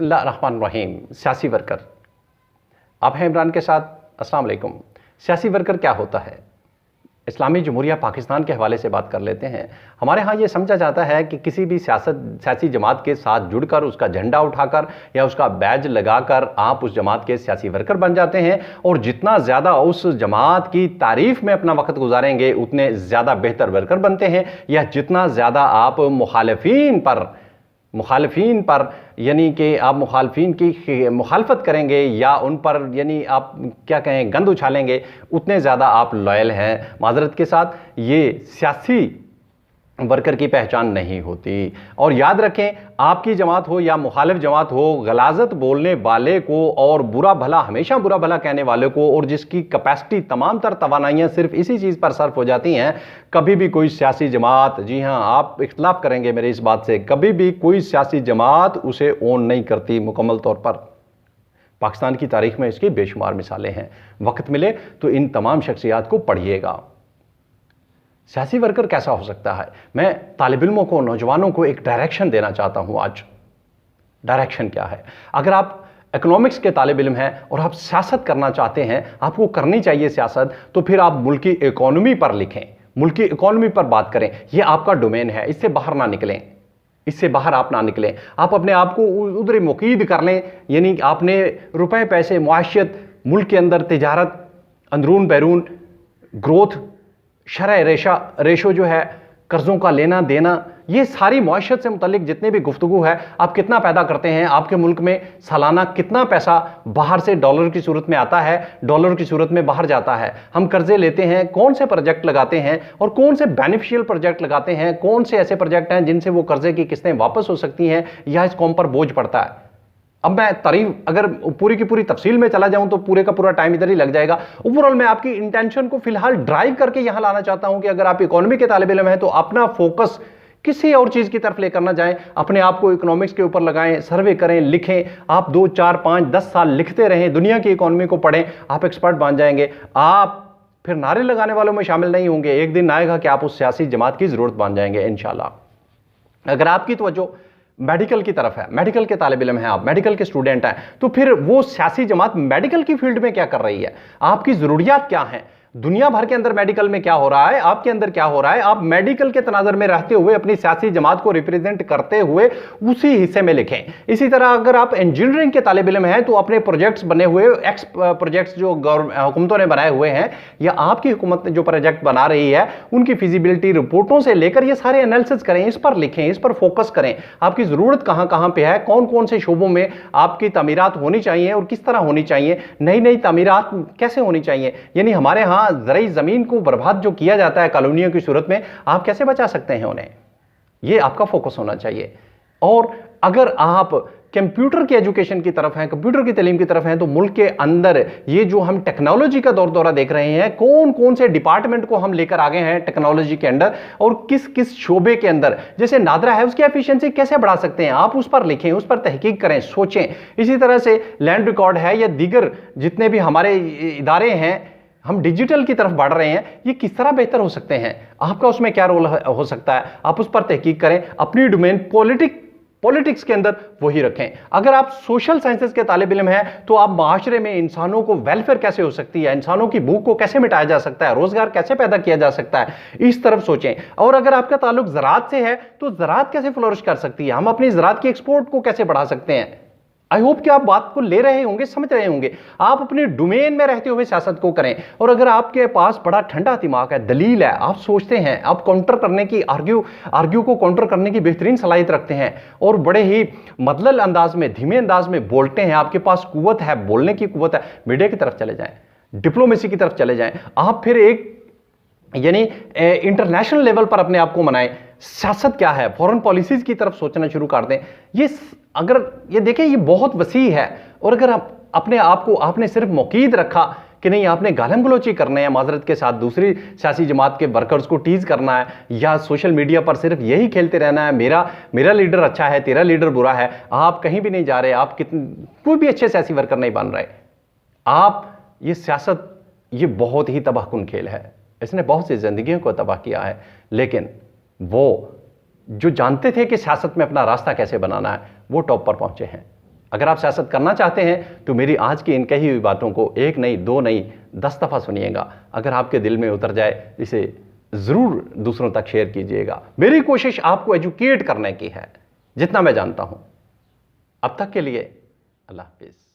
बिस्मिल्लाहिर्रहमानिर्रहीम। सियासी वर्कर, आप हैं इमरान के साथ। अस्सलाम वालेकुम। सियासी वर्कर क्या होता है? इस्लामी जमहूरिया पाकिस्तान के हवाले से बात कर लेते हैं। हमारे यहाँ ये समझा जाता है कि किसी भी सियासी जमात के साथ जुड़कर उसका झंडा उठाकर या उसका बैज लगाकर आप उस जमात के सियासी वर्कर बन जाते हैं, और जितना ज़्यादा उस जमात की तारीफ़ में अपना वक्त गुजारेंगे उतने ज़्यादा बेहतर वर्कर बनते हैं। या जितना ज़्यादा आप मुखालफीन पर यानी कि आप मुखालफीन की मुखालफत करेंगे या उन पर यानी आप क्या कहें गंद उछालेंगे, उतने ज़्यादा आप लॉयल हैं। माजरत के साथ, ये सियासी वर्कर की पहचान नहीं होती। और याद रखें, आपकी जमात हो या मुखालिफ जमात हो, गलाजत बोलने वाले को और बुरा भला हमेशा बुरा भला कहने वाले को, और जिसकी कैपेसिटी तमाम तर तवानाइयाँ सिर्फ इसी चीज़ पर सर्फ हो जाती हैं, कभी भी कोई सियासी जमात, जी हाँ आप इख्तलाफ करेंगे मेरे इस बात से, कभी भी कोई सियासी जमात उसे ओन नहीं करती मुकम्मल तौर पर। पाकिस्तान की तारीख में इसकी बेशुमार मिसालें हैं। वक्त मिले तो इन तमाम शख्सियात को पढ़िएगा। सियासी वर्कर कैसा हो सकता है? मैं तालिब इल्मों को, नौजवानों को एक डायरेक्शन देना चाहता हूं आज। डायरेक्शन क्या है? अगर आप इकोनॉमिक्स के तालिब इल्म हैं और आप सियासत करना चाहते हैं, आपको करनी चाहिए सियासत, तो फिर आप मुल्क की इकोनॉमी पर लिखें, मुल्क की इकोनॉमी पर बात करें। यह आपका डोमेन है, इससे बाहर ना निकलें, इससे बाहर आप ना निकलें। आप अपने आप को उधर मुकीद कर लें, यानी आपने रुपए पैसे, मुआशियत, मुल्क के अंदर तिजारत, अंदरून बैरून, ग्रोथ, शरह रेशो जो है, कर्जों का लेना देना, ये सारी मुआशरत से मुतल्लिक जितने भी गुफ्तगू है, आप कितना पैदा करते हैं, आपके मुल्क में सालाना कितना पैसा बाहर से डॉलर की सूरत में आता है, डॉलर की सूरत में बाहर जाता है, हम कर्जे लेते हैं, कौन से प्रोजेक्ट लगाते हैं और कौन से बेनिफिशियल प्रोजेक्ट लगाते हैं, कौन से ऐसे प्रोजेक्ट हैं जिनसे वो कर्जे की किस्तें वापस हो सकती हैं या इस कौम पर बोझ पड़ता है। अब मैं तारीफ अगर पूरी की पूरी तफसील में चला जाऊं तो पूरे का पूरा टाइम इधर ही लग जाएगा। ओवरऑल मैं आपकी इंटेंशन को फिलहाल ड्राइव करके यहां लाना चाहता हूं कि अगर आप इकोनॉमी के तालिब इल्म हैं तो अपना फोकस किसी और चीज की तरफ लेकर ना जाएं, अपने आप को इकोनॉमिक्स के ऊपर लगाएं, सर्वे करें, लिखें। आप 2, 4, 5, 10 साल लिखते रहें, दुनिया की इकोनॉमी को पढ़ें, आप एक्सपर्ट बन जाएंगे। आप फिर नारे लगाने वालों में शामिल नहीं होंगे। एक दिन आएगा कि आप उस सियासी जमात की जरूरत बन जाएंगे इंशाल्लाह। अगर आपकी तवज्जो मेडिकल की तरफ है, मेडिकल के तालिब इल्म हैं, आप मेडिकल के स्टूडेंट हैं, तो फिर वो सियासी जमात मेडिकल की फील्ड में क्या कर रही है, आपकी जरूरियात क्या हैं, दुनिया भर के अंदर मेडिकल में क्या हो रहा है, आपके अंदर क्या हो रहा है, आप मेडिकल के तनाजर में रहते हुए अपनी सियासी जमात को रिप्रेजेंट करते हुए उसी हिस्से में लिखें। इसी तरह अगर आप इंजीनियरिंग के तालिब इल्म हैं तो अपने प्रोजेक्ट्स बने हुए, एक्स प्रोजेक्ट्स जो हुकूमतों ने बनाए हुए हैं या आपकी हुकूमत जो प्रोजेक्ट बना रही है, उनकी फिजिबिलिटी रिपोर्टों से लेकर ये सारे एनालिसिस करें, इस पर लिखें, इस पर फोकस करें। आपकी जरूरत कहां कहां पे है, कौन कौन से शोबों में आपकी तामीरात होनी चाहिए और किस तरह होनी चाहिए, नई नई तामीरात कैसे होनी चाहिए। यानी हमारे यहाँ ज़राई ज़मीन को बर्बाद जो किया जाता है कॉलोनियों की सूरत में, आप कैसे बचा सकते हैं उन्हें, यह आपका फोकस होना चाहिए। और अगर आप कंप्यूटर की एजुकेशन की तरफ हैं, कंप्यूटर की तालीम की तरफ हैं, तो मुल्क के अंदर ये जो हम टेक्नोलॉजी का दौर दौरा देख रहे हैं, कौन कौन से डिपार्टमेंट को हम लेकर आगे हैं टेक्नोलॉजी के अंदर और किस किस शोबे के अंदर, जैसे नादरा है उसकी एफिशिएंसी कैसे बढ़ा सकते हैं, आप उस पर लिखें, उस पर तहकीक करें, सोचें। इसी तरह से लैंड रिकॉर्ड है या दीगर जितने भी हमारे इदारे हैं, हम डिजिटल की तरफ बढ़ रहे हैं, ये किस तरह बेहतर हो सकते हैं, आपका उसमें क्या रोल हो सकता है, आप उस पर तहकीक करें। अपनी डोमेन पॉलिटिक्स के अंदर वही रखें। अगर आप सोशल साइंसेस के तालिब इल्म हैं तो आप माशरे में इंसानों को वेलफेयर कैसे हो सकती है, इंसानों की भूख को कैसे मिटाया जा सकता है, रोजगार कैसे पैदा किया जा सकता है, इस तरफ सोचें। और अगर आपका ताल्लुक ज़राअत से है तो ज़राअत कैसे फ्लोरिश कर सकती है, हम अपनी ज़राअत की एक्सपोर्ट को कैसे बढ़ा सकते हैं। आई होप कि आप बात को ले रहे होंगे, समझ रहे होंगे। आप अपने डोमेन में रहते हुए सियासत को करें। और अगर आपके पास बड़ा ठंडा दिमाग है, दलील है, आप सोचते हैं, आप काउंटर करने की आर्ग्यू को काउंटर करने की बेहतरीन सलाहियत रखते हैं और बड़े ही मदलल अंदाज में, धीमे अंदाज में बोलते हैं, आपके पास कुव्वत है, बोलने की कुव्वत है, मीडिया की तरफ चले जाएं, डिप्लोमेसी की तरफ चले जाएं। आप फिर एक यानी इंटरनेशनल लेवल पर अपने आप को मनाएं। सियासत क्या है, फॉरेन पॉलिसीज की तरफ सोचना शुरू कर दें। ये देखें, ये बहुत वसी है। और अगर आप अपने आप को आपने सिर्फ मुकीद रखा कि नहीं आपने गालम गलोची करना है, माजरत के साथ दूसरी सियासी जमात के वर्कर्स को टीज करना है या सोशल मीडिया पर सिर्फ यही खेलते रहना है, मेरा लीडर अच्छा है, तेरा लीडर बुरा है, आप कहीं भी नहीं जा रहे, आप कोई भी अच्छे सियासी वर्कर नहीं बन रहे। ये सियासत ये बहुत ही तबाहकुन खेल है, इसने बहुत सी जिंदगियों को तबाह किया है। लेकिन वो जो जानते थे कि सियासत में अपना रास्ता कैसे बनाना है, वो टॉप पर पहुंचे हैं। अगर आप सियासत करना चाहते हैं तो मेरी आज की इन कही हुई बातों को एक नहीं, दो नहीं, 10 दफ़ा सुनिएगा। अगर आपके दिल में उतर जाए, इसे ज़रूर दूसरों तक शेयर कीजिएगा। मेरी कोशिश आपको एजुकेट करने की है, जितना मैं जानता हूं। अब तक के लिए अल्लाह हाफिज़।